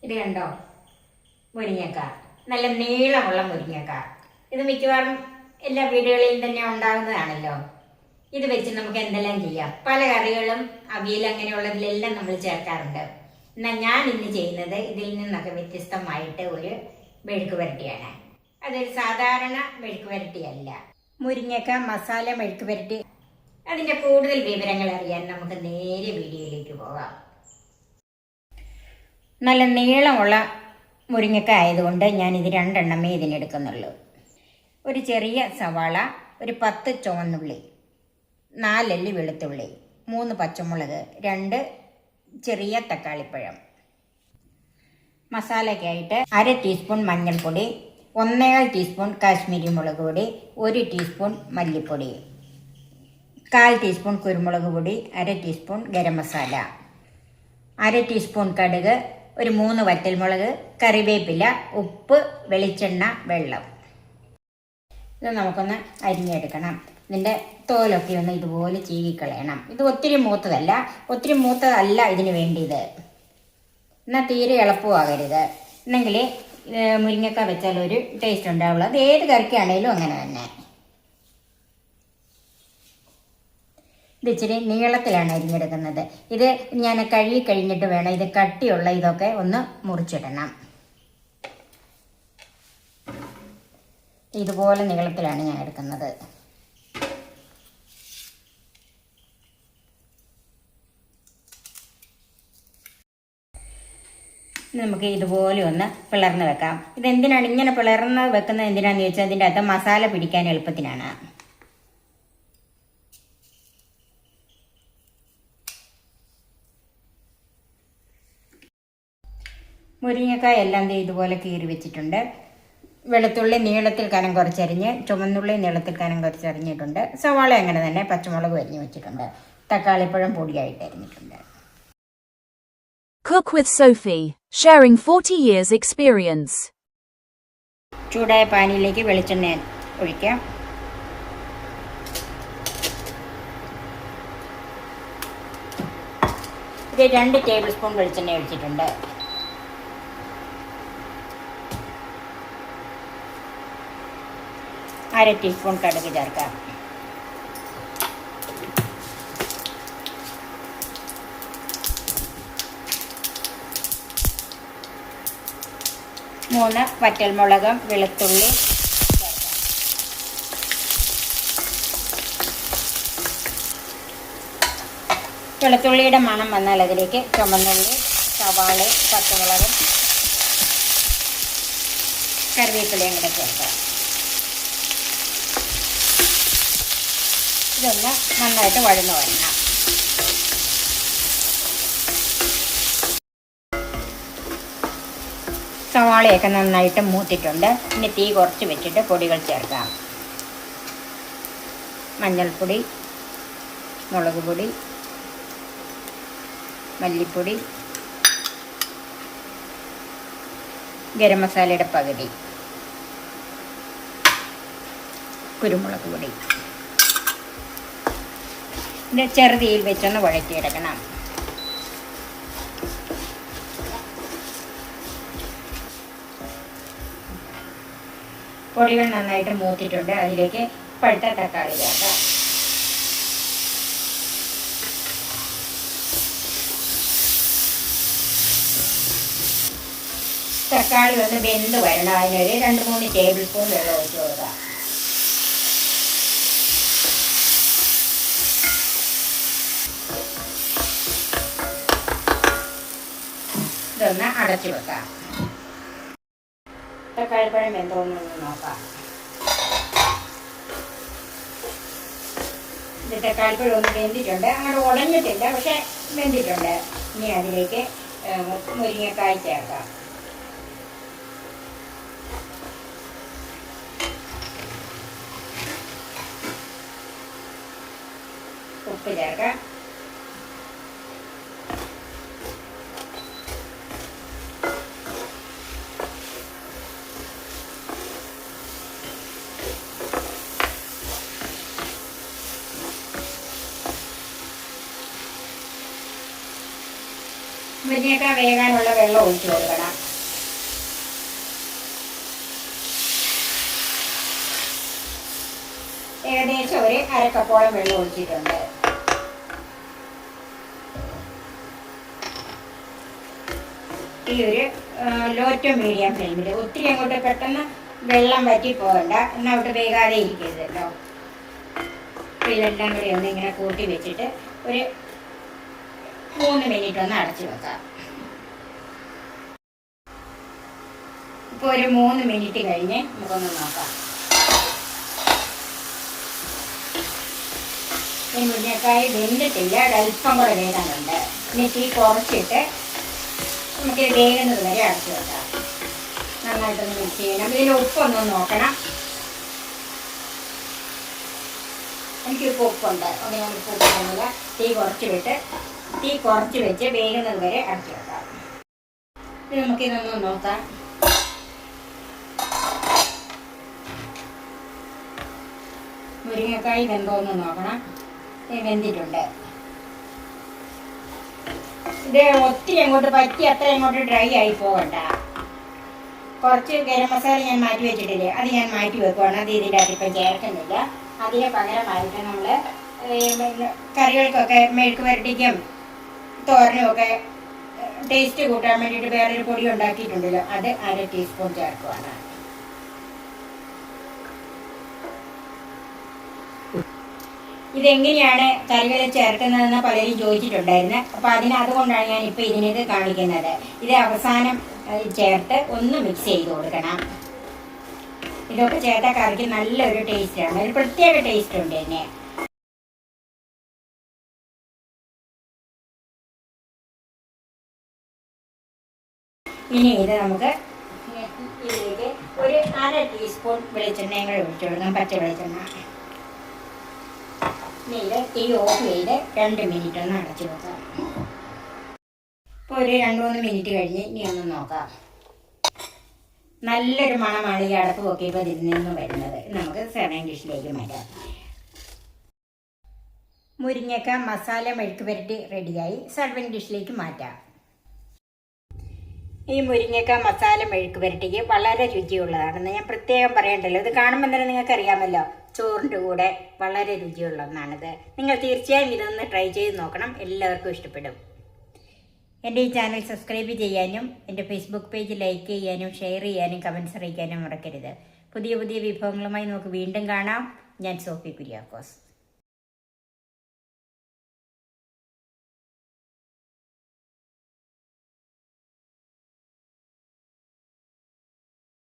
ഇത് കണ്ടോ, മുരിങ്ങക്ക, നല്ല നീളമുള്ള മുരിങ്ങക്ക. ഇത് മിക്കവാറും എല്ലാ വീടുകളിലും തന്നെ ഉണ്ടാകുന്നതാണല്ലോ. ഇത് വെച്ച് നമുക്ക് എന്തെല്ലാം ചെയ്യാം. പല കറികളും, അവിയൽ, അങ്ങനെയുള്ളതിലെല്ലാം നമ്മൾ ചേർക്കാറുണ്ട്. എന്നാൽ ഞാൻ ഇന്ന് ചെയ്യുന്നത് ഇതിൽ നിന്നൊക്കെ വ്യത്യസ്തമായിട്ട് ഒരു മെഴുക്ക് പുരട്ടിയാണ്. അതൊരു സാധാരണ മെഴുക്ക് പുരട്ടിയല്ല, മുരിങ്ങക്ക മസാല മെഴുക്ക് പുരട്ടി. അതിൻ്റെ കൂടുതൽ വിവരങ്ങൾ അറിയാൻ നമുക്ക് നേരെ വീഡിയോയിലേക്ക് പോകാം. നല്ല നീളമുള്ള മുരിങ്ങക്ക ആയതുകൊണ്ട് ഞാനിത് 2 എണ്ണമേ ഇതിനെടുക്കുന്നുള്ളൂ. ഒരു ചെറിയ സവാള, ഒരു 10 ചുവന്നുള്ളി, 4 അല്ലി വെളുത്തുള്ളി, 3 പച്ചമുളക്, 2 ചെറിയ തക്കാളിപ്പഴം. മസാലയ്ക്കായിട്ട് 1/2 ടീസ്പൂൺ മഞ്ഞൾപ്പൊടി, 1/4 ടീസ്പൂൺ കാശ്മീരി മുളക് പൊടി, 1 ടീസ്പൂൺ മല്ലിപ്പൊടി, 1/4 ടീസ്പൂൺ കുരുമുളക് പൊടി, 1/2 ടീസ്പൂൺ ഗരം മസാല, 1/2 ടീസ്പൂൺ കടുക്, ഒരു 3 വറ്റൽമുളക്, കറിവേപ്പില, ഉപ്പ്, വെളിച്ചെണ്ണ, വെള്ളം. ഇത് നമുക്കൊന്ന് അരിഞ്ഞെടുക്കണം. ഇതിൻ്റെ തോലൊക്കെ ഒന്ന് ഇതുപോലെ ചീകിക്കളയണം. ഇത് ഒത്തിരി മൂത്തതല്ല ഇതിന് വേണ്ടിയത്. എന്നാൽ തീരെ എളുപ്പമാകരുത്. എന്നെങ്കിൽ മുരിങ്ങക്ക വെച്ചാൽ ഒരു ടേസ്റ്റ് ഉണ്ടാവുള്ളൂ. അത് ഏത് കറിക്കാണേലും അങ്ങനെ തന്നെ. ഇത് ഇച്ചിരി നീളത്തിലാണ് അരിഞ്ഞെടുക്കുന്നത്. ഇത് ഞാൻ കഴുകി കഴിഞ്ഞിട്ട് വേണം ഇത് കട്ടിയുള്ള ഇതൊക്കെ ഒന്ന് മുറിച്ചിടണം. ഇതുപോലെ നീളത്തിലാണ് ഞാൻ എടുക്കുന്നത്. നമുക്ക് ഇതുപോലെ ഒന്ന് പിളർന്ന് വെക്കാം. ഇതെന്തിനാണ് ഇങ്ങനെ പിളർന്ന് വെക്കുന്നത് എന്തിനാണെന്ന് ചോദിച്ചാൽ അതിൻ്റെ അകത്ത് മസാല പിടിക്കാൻ എളുപ്പത്തിനാണ്. മുരിങ്ങക്കായ എല്ലാം ഇതുപോലെ കീറി വെച്ചിട്ടുണ്ട്. വെളുത്തുള്ളി നീളത്തിൽ കനം കുറച്ചരിഞ്ഞ്, ചുവന്നുള്ളി നീളത്തിൽ കനം കുറച്ചരിഞ്ഞിട്ടുണ്ട്. സവാള അങ്ങനെ തന്നെ, പച്ചമുളക് അരിഞ്ഞ് വെച്ചിട്ടുണ്ട്. തക്കാളിപ്പഴം പൊടിയായിട്ട് അരിഞ്ഞിട്ടുണ്ട്. Cook with Sophie, sharing 40 years experience. ചൂടായ പാനിലേക്ക് വെളിച്ചെണ്ണ ഒഴിക്കാം. ഇത് 2 ടേബിൾ സ്പൂൺ വെളിച്ചെണ്ണ ഒഴിച്ചിട്ടുണ്ട്. അര ടീസ്പൂൺ കടുക് ചേർക്കാം. മൂന്ന് വറ്റൽമുളകും വെളുത്തുള്ളി ചേർക്കാം. വെളുത്തുള്ളിയുടെ മണം വന്നാൽ അതിലേക്ക് ചുമന്നുള്ളി, സവാള, പച്ചമുളകും കറിവേപ്പിലയും കൂടെ ചേർക്കാം. ഇതൊന്ന് നന്നായിട്ട് വഴന്നു വരണം. സവാളയൊക്കെ നന്നായിട്ട് മൂത്തിട്ടുണ്ട്. ഇനി തീ കുറച്ച് വെച്ചിട്ട് പൊടികൾ ചേർക്കാം. മഞ്ഞൾപ്പൊടി, മുളക് പൊടി, മല്ലിപ്പൊടി, ഗരം മസാലയുടെ പകുതി, കുരുമുളക് പൊടി. ഇത് ചെറുതീയിൽ വെച്ചൊന്ന് വഴറ്റിയെടുക്കണം. പൊടികൾ നന്നായിട്ട് മൂത്തിട്ടുണ്ട്. അതിലേക്ക് പഴുത്ത തക്കാളി ചേർക്കാം. തക്കാളി ഒന്ന് വെന്ത് വരണം. അതിനൊരു 2-3 ടേബിൾ സ്പൂൺ വെള്ളം ഒഴിച്ച് കൊടുക്കാം. ഇതൊന്ന് അടച്ചു വെക്കാം. തക്കാളിപ്പഴം വെന്തോന്നൊന്ന് നോക്കാം. ഇത് തക്കാളിപ്പഴം ഒന്ന് വെന്തിട്ടുണ്ട്. അങ്ങനെ ഉടഞ്ഞിട്ടില്ല, പക്ഷെ വെന്തിട്ടുണ്ട്. ഇനി അതിലേക്ക് മുരിങ്ങക്കായ ചേർക്കാം. ഉപ്പ് ചേർക്കാം. മുരിങ്ങക്ക വേകാനുള്ള വെള്ളം ഒഴിച്ചു കൊടുക്കണം. ഏകദേശം ഒരു അരക്കപ്പോളം വെള്ളം ഒഴിച്ചിട്ടുണ്ട്. ഈ ഒരു ലോ ടു മീഡിയം ഫ്ലെയിമിൽ, ഒത്തിരി അങ്ങോട്ട് പെട്ടെന്ന് വെള്ളം വറ്റി പോകണ്ട, എന്നാൽ അവിടെ വേകാതെ ഇരിക്കരുതല്ലോ. അപ്പോൾ ഇതെല്ലാം കൂടി ഒന്ന് ഇങ്ങനെ കൂട്ടി വെച്ചിട്ട് ഒരു 3 മിനിറ്റ് ഒന്ന് അടച്ചു വെക്കാം. ഇപ്പോൾ ഒരു 3 മിനിറ്റ് കഴിഞ്ഞ് നമുക്കൊന്ന് നോക്കാം. ഈ മുരിങ്ങക്കായ വെന്തിട്ടില്ല, അല്പം കൂടെ വേകാനുണ്ട്. ഇനി തീ കുറച്ചിട്ട് നമുക്ക് വേകുന്നത് വരെ അടച്ചു വെക്കാം. നന്നായിട്ടൊന്ന് മിക്സ് ചെയ്യണം. ഇതിൽ ഉപ്പൊന്നും നോക്കണം. എനിക്കിപ്പോൾ ഉപ്പുണ്ട്, അത് ഞാൻ ഉപ്പ് ഇടുന്നില്ല. തീ കുറച്ച് വെച്ച് വേകുന്നത് വരെ അടച്ചു വെക്കാം. ഇത് നമുക്കിതൊന്ന് നോക്കാം. മുരിങ്ങക്കായ് വെന്തോന്ന് നോക്കണം. വെന്തിട്ടുണ്ട്. ഇത് ഒത്തിരി അങ്ങോട്ട് പറ്റി അത്ര അങ്ങോട്ട് ഡ്രൈ ആയി പോകണ്ട. കുറച്ച് ഗരം മസാല ഞാൻ മാറ്റി വെച്ചിട്ടില്ലേ, അത് ഞാൻ മാറ്റി വെക്കുവാണ്. അത് ഇതിൻ്റെ അകത്ത് ഇപ്പം ചേർക്കുന്നില്ല. അതിന് പകരമായിട്ട് നമ്മൾ കറികൾക്കൊക്കെ മെഴുക്ക് പുരട്ടിക്കും തോരനും ഒക്കെ ടേസ്റ്റ് കൂട്ടാൻ വേണ്ടിയിട്ട് വേറൊരു പൊടി ഉണ്ടാക്കിയിട്ടുണ്ടല്ലോ, അത് 1/2 ടീസ്പൂൺ ചേർക്കുവാണ്. ഇതെങ്ങനെയാണ് കറികളിൽ ചേർക്കുന്നതെന്ന് പലരും ചോദിച്ചിട്ടുണ്ടായിരുന്നു. അപ്പോൾ അതുകൊണ്ടാണ് ഞാൻ ഇപ്പോൾ ഇതിനിത് കാണിക്കുന്നത്. ഇത് അവസാനം ചേർത്ത് ഒന്ന് മിക്സ് ചെയ്ത് കൊടുക്കണം. ഇതൊക്കെ ചേർത്ത കറിക്ക് നല്ലൊരു ടേസ്റ്റാണ്, ഒരു പ്രത്യേക ടേസ്റ്റ് ഉണ്ട് തന്നെ. ഇനി ഇത് നമുക്ക് ഇതിലേക്ക് ഒരു 1/2 ടീസ്പൂൺ വെളിച്ചെണ്ണയും കൂടെ ഒഴിച്ചു കൊടുക്കാം, പച്ച വെളിച്ചെണ്ണ. ഇനി ഇത് തീ ഓഫ് ചെയ്ത് 2 മിനിറ്റ് ഒന്ന് അടച്ചു വെക്കാം. ഇപ്പോൾ ഒരു 2-3 മിനിറ്റ് കഴിഞ്ഞ് ഇനി ഒന്ന് നോക്കാം. നല്ലൊരു മണമാണ് ഈ അടപ്പ് പൊക്കിയപ്പോൾ ഇതിൽ നിന്ന് വരുന്നത്. നമുക്ക് സെർവിങ് ഡിഷിലേക്ക് മാറ്റാം. മുരിങ്ങക്ക മസാല മെഴുക്ക് പുരട്ടി റെഡിയായി. സെർവിങ് ഡിഷിലേക്ക് മാറ്റാം. ഈ മുരിങ്ങക്ക മസാല മെഴുക്ക് പുരട്ടിക്ക് വളരെ രുചിയുള്ളതാണെന്ന് ഞാൻ പ്രത്യേകം പറയണ്ടല്ലോ. ഇത് കാണുമ്പോൾ തന്നെ നിങ്ങൾക്ക് അറിയാമല്ലോ, ചോറിൻ്റെ കൂടെ വളരെ രുചിയുള്ള ഒന്നാണിത്. നിങ്ങൾ തീർച്ചയായും ഇതൊന്ന് ട്രൈ ചെയ്ത് നോക്കണം, എല്ലാവർക്കും ഇഷ്ടപ്പെടും. എൻ്റെ ഈ ചാനൽ സബ്സ്ക്രൈബ് ചെയ്യാനും എൻ്റെ ഫേസ്ബുക്ക് പേജ് ലൈക്ക് ചെയ്യാനും ഷെയർ ചെയ്യാനും കമൻറ്റ്സ് അറിയിക്കാനും മറക്കരുത്. പുതിയ പുതിയ വിഭവങ്ങളുമായി നമുക്ക് വീണ്ടും കാണാം. ഞാൻ സോഫി കുര്യാക്കോസ്.